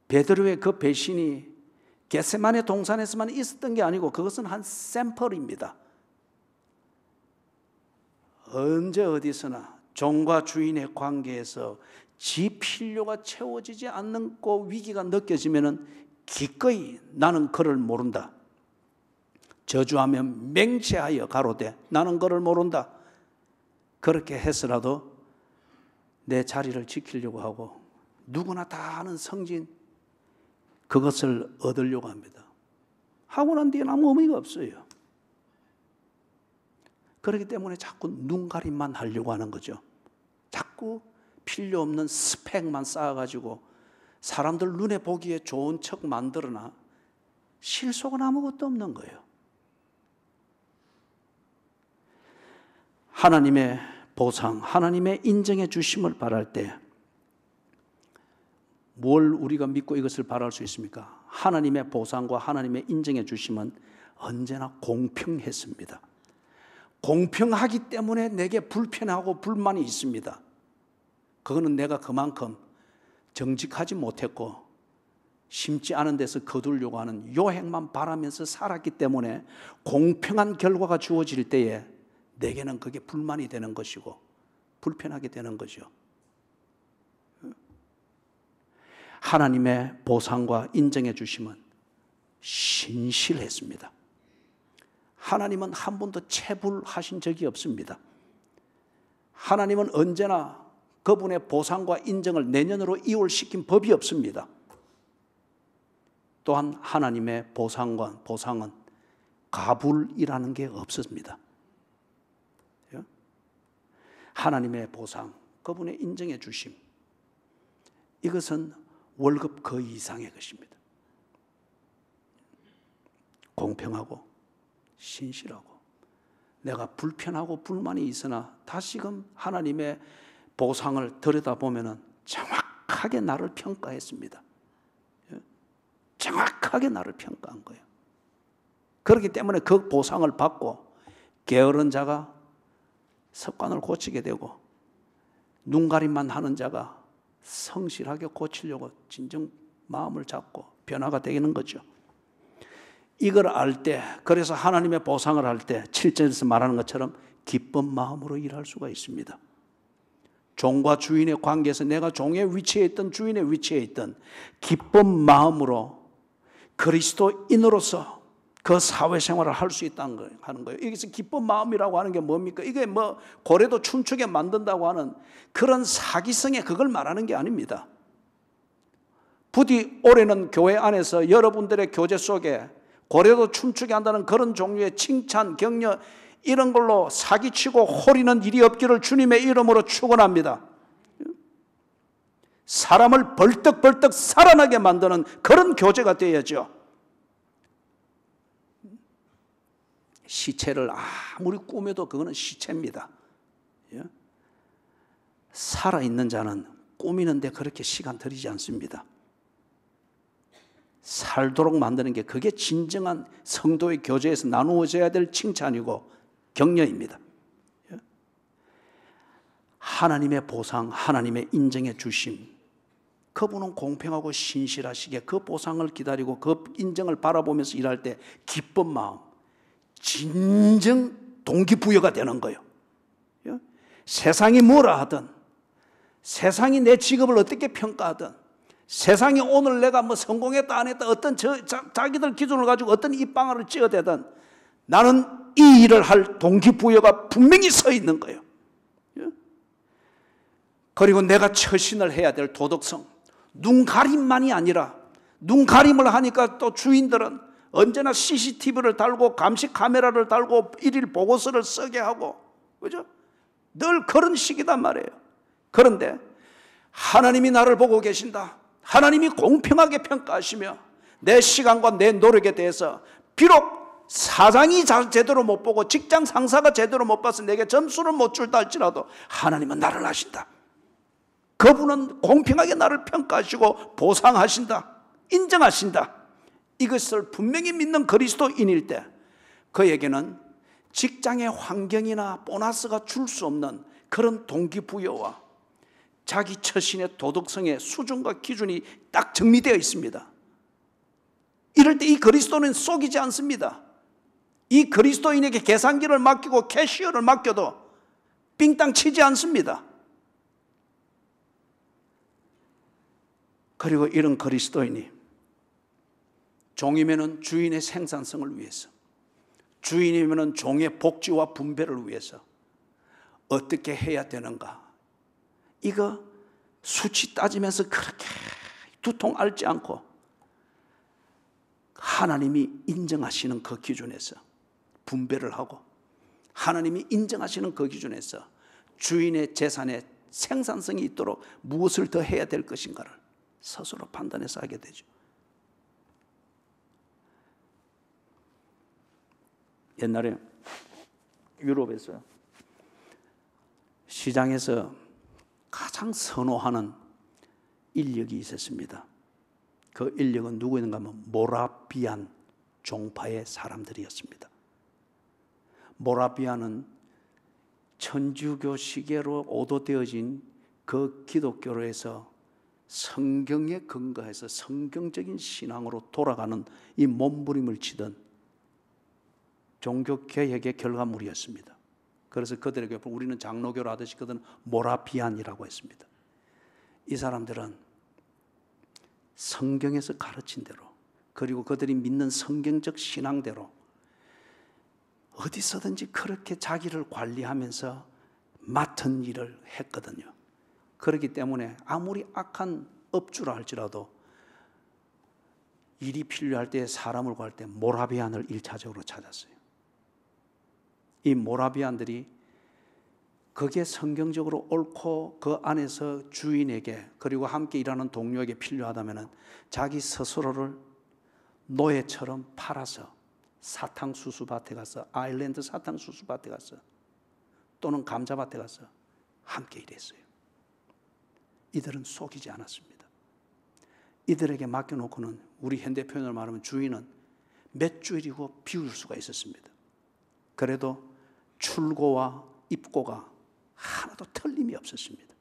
베드로의 그 배신이 겟세마네 동산에서만 있었던 게 아니고 그것은 한 샘플입니다. 언제 어디서나 종과 주인의 관계에서 지 필요가 채워지지 않는 그 위기가 느껴지면은 기꺼이 나는 그를 모른다. 저주하며 맹세하여 가로되 나는 그를 모른다. 그렇게 해서라도 내 자리를 지키려고 하고 누구나 다 아는 성진, 그것을 얻으려고 합니다. 하고 난 뒤에는 아무 의미가 없어요. 그렇기 때문에 자꾸 눈가림만 하려고 하는 거죠. 자꾸 필요 없는 스펙만 쌓아가지고 사람들 눈에 보기에 좋은 척 만들어나 실속은 아무것도 없는 거예요. 하나님의 보상, 하나님의 인정해 주심을 바랄 때 뭘 우리가 믿고 이것을 바랄 수 있습니까? 하나님의 보상과 하나님의 인정해 주심은 언제나 공평했습니다. 공평하기 때문에 내게 불편하고 불만이 있습니다. 그거는 내가 그만큼 정직하지 못했고 심지 않은 데서 거두려고 하는 요행만 바라면서 살았기 때문에 공평한 결과가 주어질 때에 내게는 그게 불만이 되는 것이고 불편하게 되는 거죠. 하나님의 보상과 인정해 주심은 신실했습니다. 하나님은 한 번도 체불하신 적이 없습니다. 하나님은 언제나 그분의 보상과 인정을 내년으로 이월시킨 법이 없습니다. 또한 하나님의 보상은 가불이라는 게 없습니다. 하나님의 보상, 그분의 인정해 주심, 이것은 월급 그 이상의 것입니다. 공평하고 신실하고 내가 불편하고 불만이 있으나 다시금 하나님의 보상을 들여다보면 정확하게 나를 평가했습니다. 정확하게 나를 평가한 거예요. 그렇기 때문에 그 보상을 받고 게으른 자가 습관을 고치게 되고 눈가림만 하는 자가 성실하게 고치려고 진정 마음을 잡고 변화가 되는 거죠. 이걸 알 때, 그래서 하나님의 보상을 할 때 7절에서 말하는 것처럼 기쁜 마음으로 일할 수가 있습니다. 종과 주인의 관계에서 내가 종의 위치에 있던 주인의 위치에 있던 기쁜 마음으로 그리스도인으로서 그 사회생활을 할 수 있다는 거 하는 거예요. 여기서 기쁜 마음이라고 하는 게 뭡니까? 이게 뭐 고래도 춤추게 만든다고 하는 그런 사기성에 그걸 말하는 게 아닙니다. 부디 올해는 교회 안에서 여러분들의 교제 속에 고래도 춤추게 한다는 그런 종류의 칭찬, 격려 이런 걸로 사기치고 호리는 일이 없기를 주님의 이름으로 축원합니다. 사람을 벌떡벌떡 살아나게 만드는 그런 교제가 되어야죠. 시체를 아무리 꾸며도 그거는 시체입니다. 예? 살아있는 자는 꾸미는데 그렇게 시간 들이지 않습니다. 살도록 만드는 게 그게 진정한 성도의 교제에서 나누어져야 될 칭찬이고 격려입니다. 예? 하나님의 보상, 하나님의 인정해 주심, 그분은 공평하고 신실하시게 그 보상을 기다리고 그 인정을 바라보면서 일할 때 기쁜 마음, 진정 동기부여가 되는 거예요. 예? 세상이 뭐라 하든, 세상이 내 직업을 어떻게 평가하든, 세상이 오늘 내가 뭐 성공했다 안 했다 어떤 자기들 기준을 가지고 어떤 입방아를 찧어대든 나는 이 일을 할 동기부여가 분명히 서 있는 거예요. 예? 그리고 내가 처신을 해야 될 도덕성, 눈가림만이 아니라, 눈가림을 하니까 또 주인들은 언제나 CCTV를 달고 감시 카메라를 달고 일일 보고서를 쓰게 하고, 그죠? 늘 그런 식이단 말이에요. 그런데 하나님이 나를 보고 계신다. 하나님이 공평하게 평가하시며 내 시간과 내 노력에 대해서 비록 사장이 제대로 못 보고 직장 상사가 제대로 못 봐서 내게 점수를 못 줄다 할지라도 하나님은 나를 아신다. 그분은 공평하게 나를 평가하시고 보상하신다. 인정하신다. 이것을 분명히 믿는 그리스도인일 때 그에게는 직장의 환경이나 보너스가 줄 수 없는 그런 동기부여와 자기 처신의 도덕성의 수준과 기준이 딱 정리되어 있습니다. 이럴 때 이 그리스도는 속이지 않습니다. 이 그리스도인에게 계산기를 맡기고 캐시어를 맡겨도 빙땅 치지 않습니다. 그리고 이런 그리스도인이 종이면은 주인의 생산성을 위해서, 주인이면은 종의 복지와 분배를 위해서 어떻게 해야 되는가, 이거 수치 따지면서 그렇게 두통 앓지 않고 하나님이 인정하시는 그 기준에서 분배를 하고 하나님이 인정하시는 그 기준에서 주인의 재산에 생산성이 있도록 무엇을 더 해야 될 것인가를 스스로 판단해서 하게 되죠. 옛날에 유럽에서 시장에서 가장 선호하는 인력이 있었습니다. 그 인력은 누구였는가 하면 모라비안 종파의 사람들이었습니다. 모라비안은 천주교 시계로 오도되어진 그 기독교로에서 성경에 근거해서 성경적인 신앙으로 돌아가는 이 몸부림을 치던 종교개혁의 결과물이었습니다. 그래서 그들에게 우리는 장로교로 하듯이 그들은 모라비안이라고 했습니다. 이 사람들은 성경에서 가르친 대로, 그리고 그들이 믿는 성경적 신앙대로 어디서든지 그렇게 자기를 관리하면서 맡은 일을 했거든요. 그렇기 때문에 아무리 악한 업주라 할지라도 일이 필요할 때 사람을 구할 때 모라비안을 1차적으로 찾았어요. 이 모라비안들이 그게 성경적으로 옳고 그 안에서 주인에게 그리고 함께 일하는 동료에게 필요하다면 자기 스스로를 노예처럼 팔아서 사탕수수밭에 가서, 아일랜드 사탕수수밭에 가서 또는 감자밭에 가서 함께 일했어요. 이들은 속이지 않았습니다. 이들에게 맡겨놓고는 우리 현대 표현을 말하면 주인은 몇 주일이고 비울 수가 있었습니다. 그래도 출고와 입고가 하나도 틀림이 없었습니다.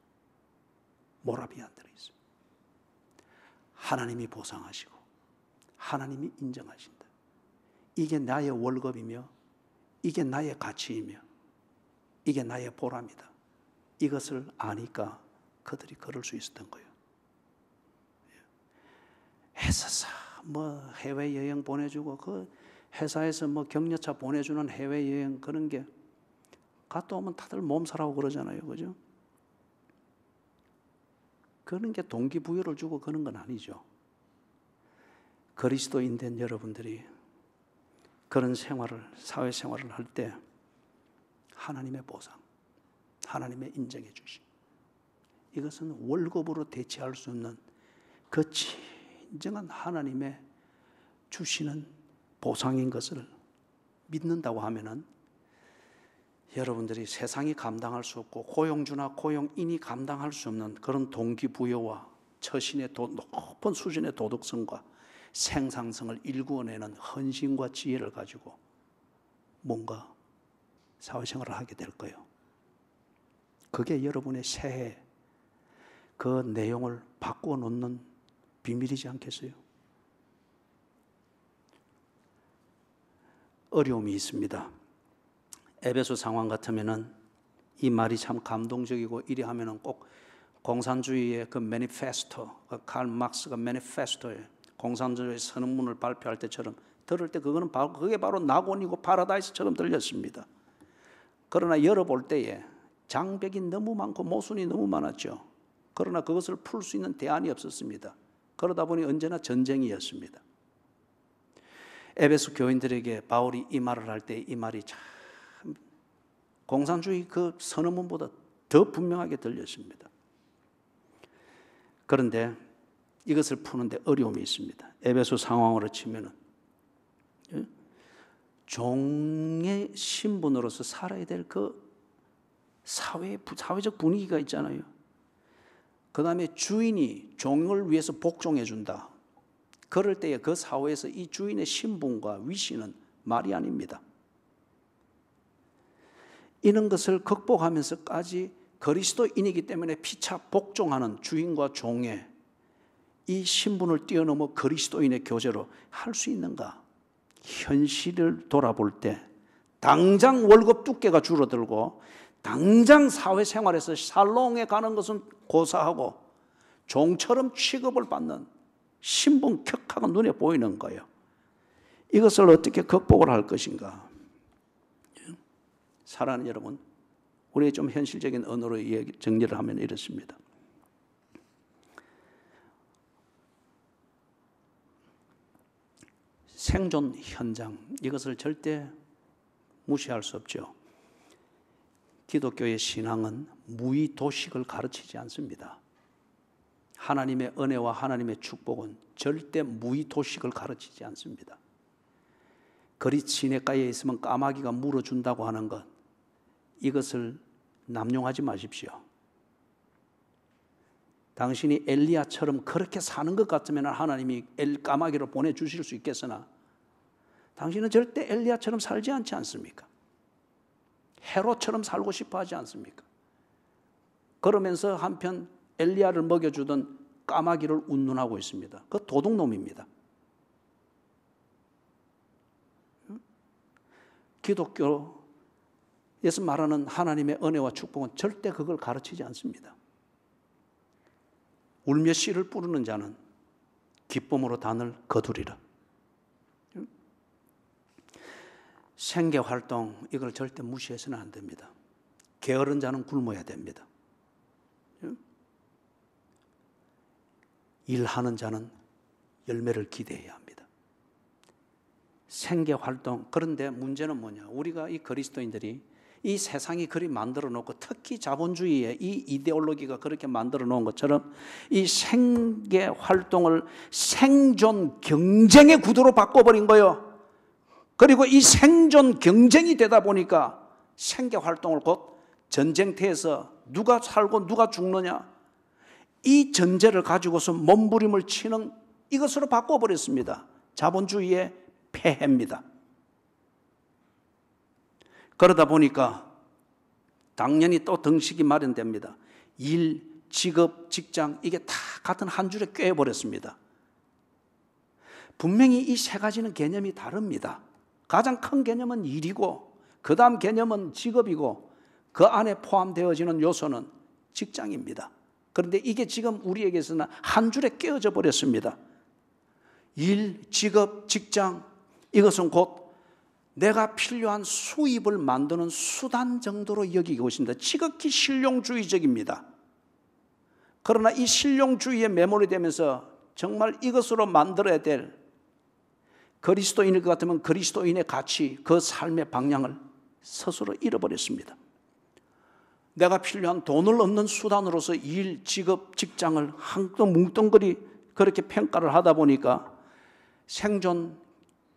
모라비안들이 있어요. 하나님이 보상하시고 하나님이 인정하신다. 이게 나의 월급이며 이게 나의 가치이며 이게 나의 보람이다. 이것을 아니까 그들이 그럴 수 있었던 거예요. 회사사 뭐 해외여행 보내주고 그 회사에서 뭐 격려차 보내주는 해외여행 그런 게 갔다 오면 다들 몸살하고 그러잖아요. 그죠? 그런 게 동기부여를 주고 그런 건 아니죠. 그리스도인 된 여러분들이 그런 생활을, 사회생활을 할 때 하나님의 보상, 하나님의 인정해 주심, 이것은 월급으로 대체할 수 없는 그 진정한 하나님의 주시는 보상인 것을 믿는다고 하면은 여러분들이 세상이 감당할 수 없고 고용주나 고용인이 감당할 수 없는 그런 동기부여와 처신의 높은 수준의 도덕성과 생산성을 일구어내는 헌신과 지혜를 가지고 뭔가 사회생활을 하게 될 거예요. 그게 여러분의 새해 그 내용을 바꾸어 놓는 비밀이지 않겠어요? 어려움이 있습니다. 에베소 상황 같으면은 이 말이 참 감동적이고 이리 하면은 꼭 공산주의의 그 매니페스토, 칼 막스가 매니페스토에 공산주의 선언문을 발표할 때처럼 들을 때 그게 바로 낙원이고 파라다이스처럼 들렸습니다. 그러나 열어볼 때에 장벽이 너무 많고 모순이 너무 많았죠. 그러나 그것을 풀 수 있는 대안이 없었습니다. 그러다 보니 언제나 전쟁이었습니다. 에베소 교인들에게 바울이 이 말을 할 때 이 말이 참 공산주의 그 선언문보다 더 분명하게 들렸습니다. 그런데 이것을 푸는데 어려움이 있습니다. 에베소 상황으로 치면은 종의 신분으로서 살아야 될 그 사회적 분위기가 있잖아요. 그 다음에 주인이 종을 위해서 복종해 준다. 그럴 때에 그 사회에서 이 주인의 신분과 위신은 말이 아닙니다. 이런 것을 극복하면서까지 그리스도인이기 때문에 피차 복종하는 주인과 종의 이 신분을 뛰어넘어 그리스도인의 교제로 할 수 있는가? 현실을 돌아볼 때 당장 월급 두께가 줄어들고 당장 사회생활에서 살롱에 가는 것은 고사하고 종처럼 취급을 받는 신분 격하가 눈에 보이는 거예요. 이것을 어떻게 극복을 할 것인가? 사랑하는 여러분, 우리의 좀 현실적인 언어로 정리를 하면 이렇습니다. 생존 현장, 이것을 절대 무시할 수 없죠. 기독교의 신앙은 무의도식을 가르치지 않습니다. 하나님의 은혜와 하나님의 축복은 절대 무의도식을 가르치지 않습니다. 그리 시냇가에 있으면 까마귀가 물어준다고 하는 것, 이것을 남용하지 마십시오. 당신이 엘리야처럼 그렇게 사는 것 같으면 하나님이 까마귀를 보내주실 수 있겠으나 당신은 절대 엘리야처럼 살지 않지 않습니까? 헤롯처럼 살고 싶어 하지 않습니까? 그러면서 한편 엘리야를 먹여주던 까마귀를 운운하고 있습니다. 그 도둑놈입니다. 기독교에서 말하는 하나님의 은혜와 축복은 절대 그걸 가르치지 않습니다. 울며 씨를 뿌리는 자는 기쁨으로 단을 거두리라. 생계활동, 이걸 절대 무시해서는 안 됩니다. 게으른 자는 굶어야 됩니다. 일하는 자는 열매를 기대해야 합니다. 생계활동, 그런데 문제는 뭐냐? 우리가 이 그리스도인들이 이 세상이 그리 만들어 놓고 특히 자본주의의 이 이데올로기가 그렇게 만들어 놓은 것처럼 이 생계활동을 생존 경쟁의 구도로 바꿔버린 거예요. 그리고 이 생존 경쟁이 되다 보니까 생계활동을 곧 전쟁터에서 누가 살고 누가 죽느냐, 이 전제를 가지고서 몸부림을 치는 이것으로 바꿔버렸습니다. 자본주의의 폐해입니다. 그러다 보니까 당연히 또 등식이 마련됩니다. 일, 직업, 직장, 이게 다 같은 한 줄에 꿰어버렸습니다. 분명히 이 세 가지는 개념이 다릅니다. 가장 큰 개념은 일이고 그 다음 개념은 직업이고 그 안에 포함되어지는 요소는 직장입니다. 그런데 이게 지금 우리에게서는 한 줄에 꿰어져 버렸습니다. 일, 직업, 직장, 이것은 곧 내가 필요한 수입을 만드는 수단 정도로 여기고 있습니다. 지극히 실용주의적입니다. 그러나 이 실용주의에 매몰이 되면서 정말 이것으로 만들어야 될 그리스도인일 것 같으면 그리스도인의 가치, 그 삶의 방향을 스스로 잃어버렸습니다. 내가 필요한 돈을 얻는 수단으로서 일, 직업, 직장을 한껏 뭉뚱그리 그렇게 평가를 하다 보니까 생존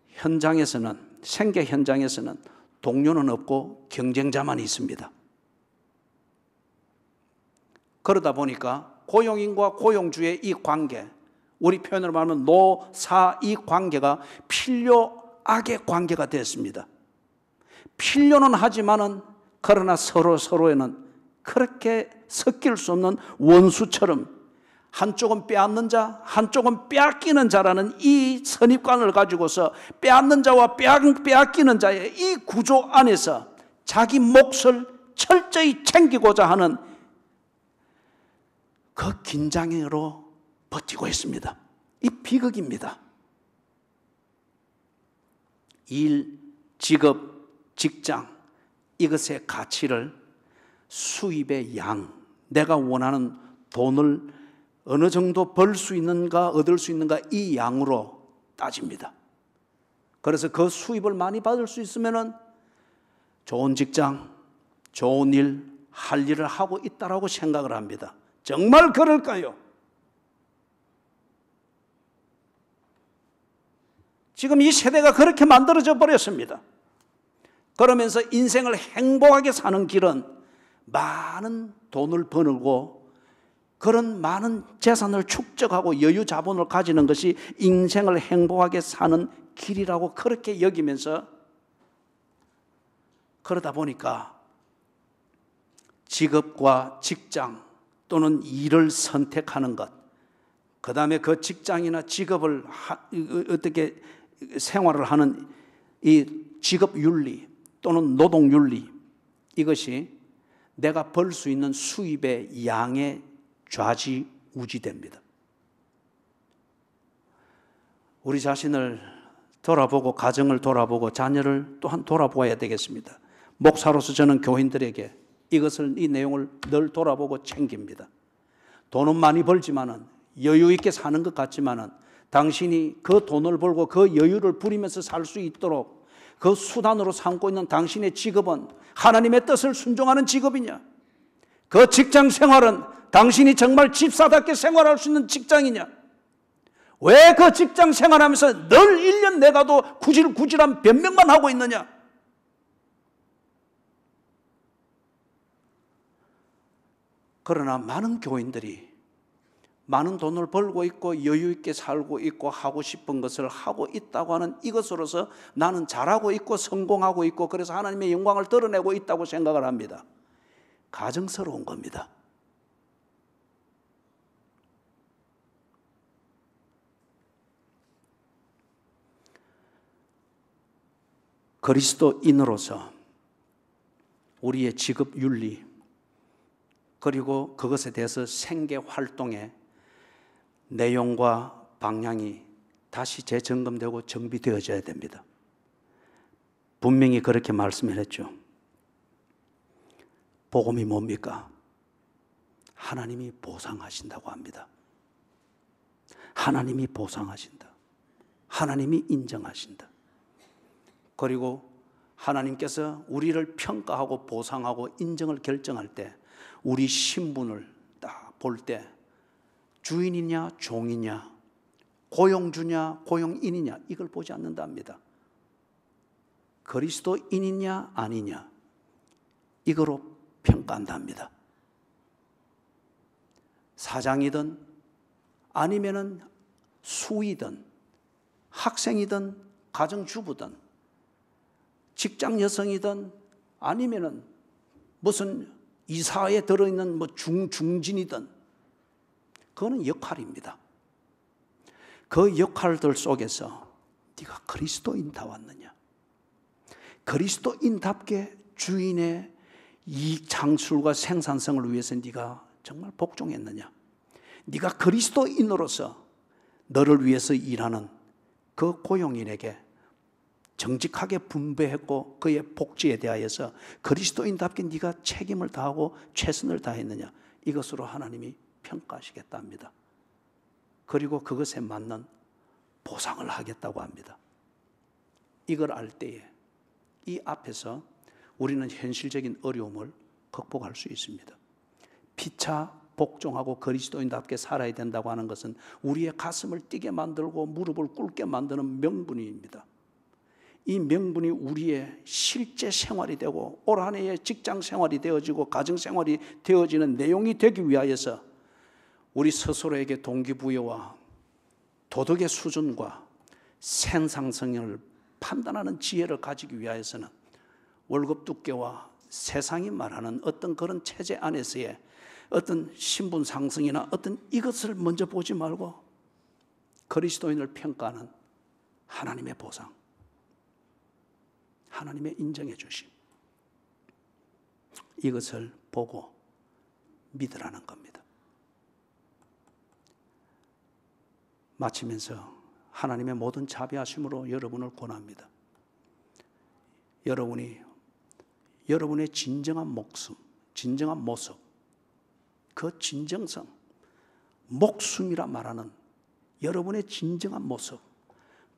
현장에서는, 생계 현장에서는 동료는 없고 경쟁자만 있습니다. 그러다 보니까 고용인과 고용주의 이 관계, 우리 표현으로 말하면 노사 이 관계가 필요악의 관계가 됐습니다. 필요는 하지만은 그러나 서로에는 그렇게 섞일 수 없는 원수처럼 한쪽은 빼앗는 자, 한쪽은 빼앗기는 자라는 이 선입관을 가지고서 빼앗는 자와 빼앗기는 자의 이 구조 안에서 자기 몫을 철저히 챙기고자 하는 그 긴장으로 버티고 있습니다. 이 비극입니다. 일, 직업, 직장, 이것의 가치를 수입의 양, 내가 원하는 돈을 어느 정도 벌 수 있는가, 얻을 수 있는가, 이 양으로 따집니다. 그래서 그 수입을 많이 받을 수 있으면 좋은 직장, 좋은 일, 할 일을 하고 있다라고 생각을 합니다. 정말 그럴까요? 지금 이 세대가 그렇게 만들어져 버렸습니다. 그러면서 인생을 행복하게 사는 길은 많은 돈을 버는 그런 많은 재산을 축적하고 여유 자본을 가지는 것이 인생을 행복하게 사는 길이라고 그렇게 여기면서 그러다 보니까 직업과 직장 또는 일을 선택하는 것, 그 다음에 그 직장이나 직업을 어떻게 생활을 하는 이 직업윤리 또는 노동윤리, 이것이 내가 벌 수 있는 수입의 양에 좌지우지됩니다. 우리 자신을 돌아보고 가정을 돌아보고 자녀를 또한 돌아보아야 되겠습니다. 목사로서 저는 교인들에게 이 내용을 늘 돌아보고 챙깁니다. 돈은 많이 벌지만은 여유 있게 사는 것 같지만은 당신이 그 돈을 벌고 그 여유를 부리면서 살 수 있도록 그 수단으로 삼고 있는 당신의 직업은 하나님의 뜻을 순종하는 직업이냐? 그 직장 생활은 당신이 정말 집사답게 생활할 수 있는 직장이냐? 왜 그 직장 생활하면서 늘 1년 내가도 구질구질한 변명만 하고 있느냐? 그러나 많은 교인들이 많은 돈을 벌고 있고 여유 있게 살고 있고 하고 싶은 것을 하고 있다고 하는 이것으로서 나는 잘하고 있고 성공하고 있고 그래서 하나님의 영광을 드러내고 있다고 생각을 합니다. 가증스러운 겁니다. 그리스도인으로서 우리의 직업 윤리 그리고 그것에 대해서 생계 활동의 내용과 방향이 다시 재점검되고 정비되어져야 됩니다. 분명히 그렇게 말씀을 했죠. 복음이 뭡니까? 하나님이 보상하신다고 합니다. 하나님이 보상하신다. 하나님이 인정하신다. 그리고 하나님께서 우리를 평가하고 보상하고 인정을 결정할 때 우리 신분을 딱 볼 때 주인이냐 종이냐 고용주냐 고용인이냐 이걸 보지 않는답니다. 그리스도인이냐 아니냐 이거로 평가한답니다. 사장이든 아니면은 수이든 학생이든 가정주부든 직장 여성이든 아니면은 무슨 이사회에 들어있는 뭐 중진이든 그거는 역할입니다. 그 역할들 속에서 네가 그리스도인다웠느냐? 그리스도인답게 주인의 이익 창출과 생산성을 위해서 네가 정말 복종했느냐? 네가 그리스도인으로서 너를 위해서 일하는 그 고용인에게 정직하게 분배했고 그의 복지에 대하여서 그리스도인답게 네가 책임을 다하고 최선을 다했느냐? 이것으로 하나님이 평가하시겠답니다. 그리고 그것에 맞는 보상을 하겠다고 합니다. 이걸 알 때에 이 앞에서 우리는 현실적인 어려움을 극복할 수 있습니다. 피차 복종하고 그리스도인답게 살아야 된다고 하는 것은 우리의 가슴을 뛰게 만들고 무릎을 꿇게 만드는 명분입니다. 이 명분이 우리의 실제 생활이 되고 올 한 해의 직장 생활이 되어지고 가정 생활이 되어지는 내용이 되기 위하여서 우리 스스로에게 동기부여와 도덕의 수준과 생산성을 판단하는 지혜를 가지기 위하여서는 월급 두께와 세상이 말하는 어떤 그런 체제 안에서의 어떤 신분 상승이나 어떤 이것을 먼저 보지 말고 그리스도인을 평가하는 하나님의 보상, 하나님의 인정해 주심, 이것을 보고 믿으라는 겁니다. 마치면서 하나님의 모든 자비하심으로 여러분을 권합니다. 여러분이 여러분의 진정한 목숨, 진정한 모습, 그 진정성, 목숨이라 말하는 여러분의 진정한 모습,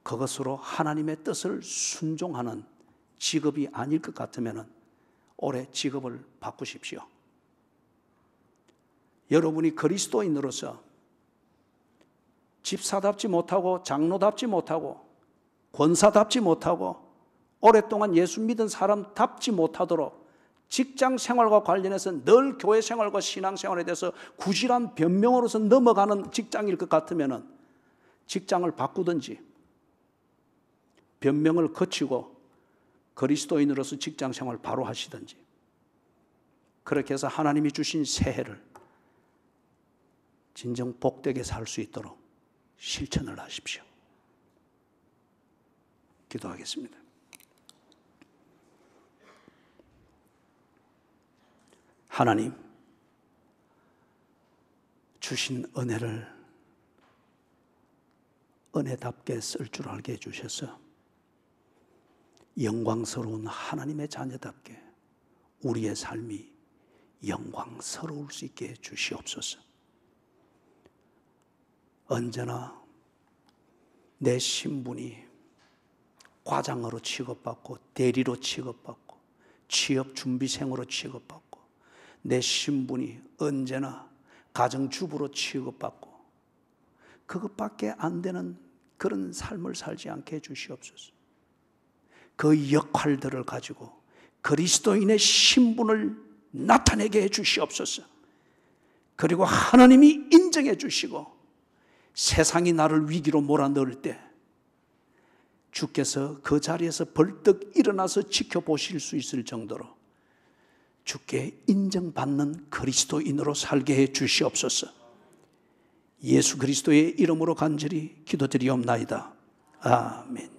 그것으로 하나님의 뜻을 순종하는 직업이 아닐 것 같으면 올해 직업을 바꾸십시오. 여러분이 그리스도인으로서 집사답지 못하고 장로답지 못하고 권사답지 못하고 오랫동안 예수 믿은 사람답지 못하도록 직장 생활과 관련해서 늘 교회 생활과 신앙 생활에 대해서 구실한 변명으로서 넘어가는 직장일 것 같으면 직장을 바꾸든지 변명을 거치고 그리스도인으로서 직장 생활 바로 하시든지, 그렇게 해서 하나님이 주신 새해를 진정 복되게 살 수 있도록 실천을 하십시오. 기도하겠습니다. 하나님, 주신 은혜를 은혜답게 쓸 줄 알게 해주셔서 영광스러운 하나님의 자녀답게 우리의 삶이 영광스러울 수 있게 해주시옵소서. 언제나 내 신분이 과장으로 취급받고 대리로 취급받고 취업준비생으로 취급받고 내 신분이 언제나 가정주부로 취급받고 그것밖에 안 되는 그런 삶을 살지 않게 해주시옵소서. 그 역할들을 가지고 그리스도인의 신분을 나타내게 해주시옵소서. 그리고 하나님이 인정해 주시고 세상이 나를 위기로 몰아넣을 때 주께서 그 자리에서 벌떡 일어나서 지켜보실 수 있을 정도로 주께 인정받는 그리스도인으로 살게 해 주시옵소서. 예수 그리스도의 이름으로 간절히 기도드리옵나이다. 아멘.